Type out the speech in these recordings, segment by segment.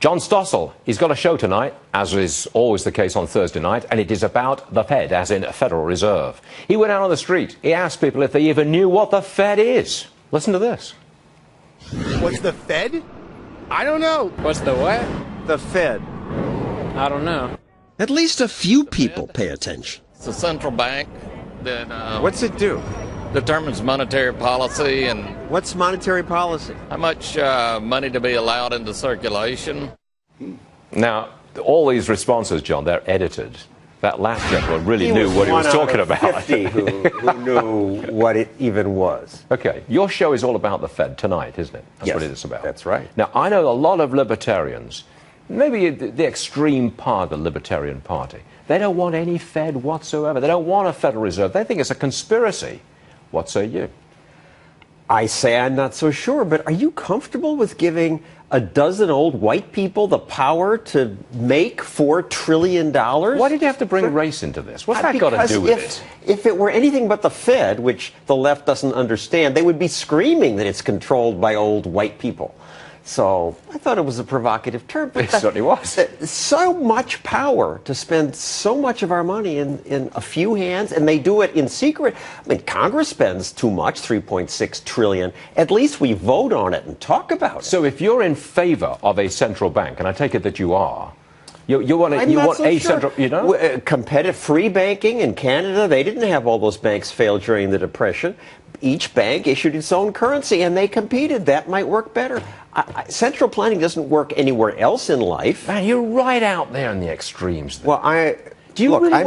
John Stossel, he's got a show tonight, as is always the case on Thursday night, and it is about the Fed, as in Federal Reserve. He went out on the street. He asked people if they even knew what the Fed is. Listen to this. What's the Fed? I don't know. What's the what? The Fed. I don't know. At least a few people pay attention. It's a central bank that What's it do? determines monetary policy and What's monetary policy? how much money to be allowed into circulation. Now, all these responses, John, they're edited. That last gentleman really knew what he was talking about. 50 who knew what it even was. Okay, your show is all about the Fed tonight, isn't it? That's Yes, what it is about. that's right. Now, I know a lot of libertarians, maybe the extreme part of the Libertarian Party, they don't want any Fed whatsoever. They don't want a Federal Reserve. They think it's a conspiracy. What say you? I say I'm not so sure, but are you comfortable with giving a dozen old white people the power to make $4 trillion? Why did you have to bring race into this? What's that got to do with it? If it were anything but the Fed, which the left doesn't understand, they would be screaming that it's controlled by old white people. So I thought it was a provocative term. But It certainly was. So much power to spend so much of our money in a few hands, and they do it in secret. I mean, Congress spends too much, $3.6 trillion. At least we vote on it and talk about it. So if you're in favor of a central bank, and I take it that you are, you want a central, you know? Competitive free banking in Canada, they didn't have all those banks fail during the Depression. Each bank issued its own currency, and they competed. That might work better. Central planning doesn't work anywhere else in life. Man, you're right out there in the extremes. There. Well, I'm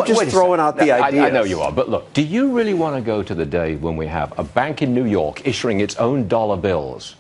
just throwing out the ideas. I know you are, but look, do you really want to go to the day when we have a bank in New York issuing its own dollar bills,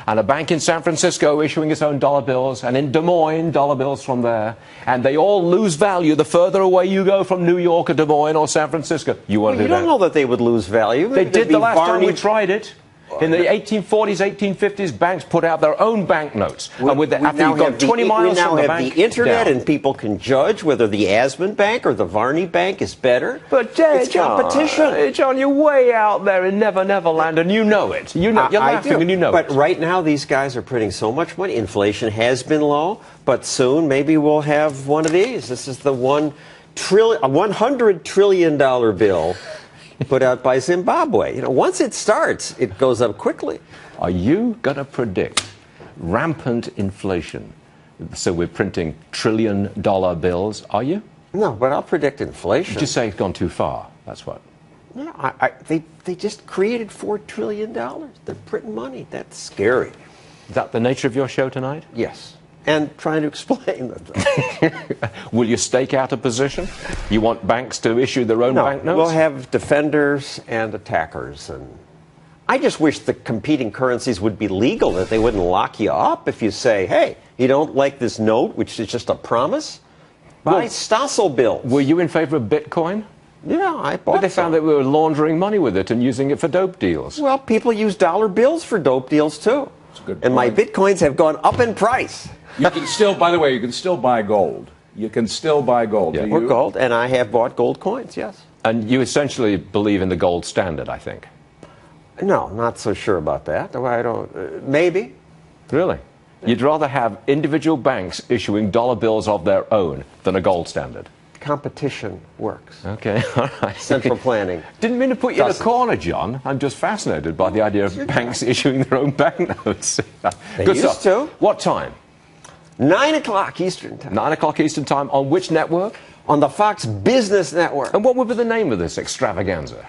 and a bank in San Francisco issuing its own dollar bills, and in Des Moines, dollar bills from there, and they all lose value the further away you go from New York or Des Moines or San Francisco? You want to do that? You don't know that they would lose value. They did the last time we tried it. In the 1840s, 1850s, banks put out their own banknotes. After you've gone 20 miles from the bank, we now have the internet, down. and people can judge whether the Aspen Bank or the Varney Bank is better. But it's competition. John, you're way out there in Never Never Land, and you know it. You know, you're laughing, and you know it. But right now, these guys are printing so much money. Inflation has been low, but soon maybe we'll have one of these. This is the $100 trillion bill put out by Zimbabwe. You know, once it starts, it goes up quickly. Are you going to predict rampant inflation? So we're printing trillion-dollar bills, are you? No, but I'll predict inflation. Did you say it's gone too far? That's what. No, they just created $4 trillion. They're printing money. That's scary. Is that the nature of your show tonight? Yes. And trying to explain that. Will you stake out a position? You want banks to issue their own banknotes? We'll have defenders and attackers. And I just wish the competing currencies would be legal, that they wouldn't lock you up if you say, hey, you don't like this note, which is just a promise? Buy Stossel bills. Were you in favor of Bitcoin? Yeah, I bought But they found that we were laundering money with it and using it for dope deals. Well, people use dollar bills for dope deals, too. That's a good and my point. Bitcoins have gone up in price. You can still, by the way, you can still buy gold. You can still buy gold. Yeah. Do Or you? gold, and I have bought gold coins, yes. And you essentially believe in the gold standard, I think. No, not so sure about that. I don't. Maybe. Really? You'd rather have individual banks issuing dollar bills of their own than a gold standard? Competition works. Okay, all right. Central planning. Didn't mean to put you in a corner, John. I'm just fascinated by the idea of banks issuing their own banknotes. They Good used stuff. to. What time? 9 o'clock Eastern Time. 9 o'clock Eastern Time. On which network? On the Fox Business Network. And what would be the name of this extravaganza?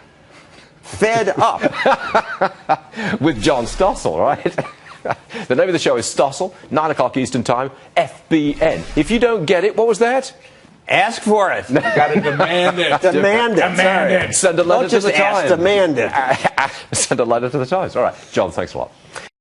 Fed Up. With John Stossel, right? The name of the show is Stossel, 9 o'clock Eastern Time, FBN. If you don't get it, what was that? Ask for it. You got to demand it. Demand it. Demand it. Send a letter Don't to just the ask, Times. demand it. Send a letter to the Times. All right. John, thanks a lot.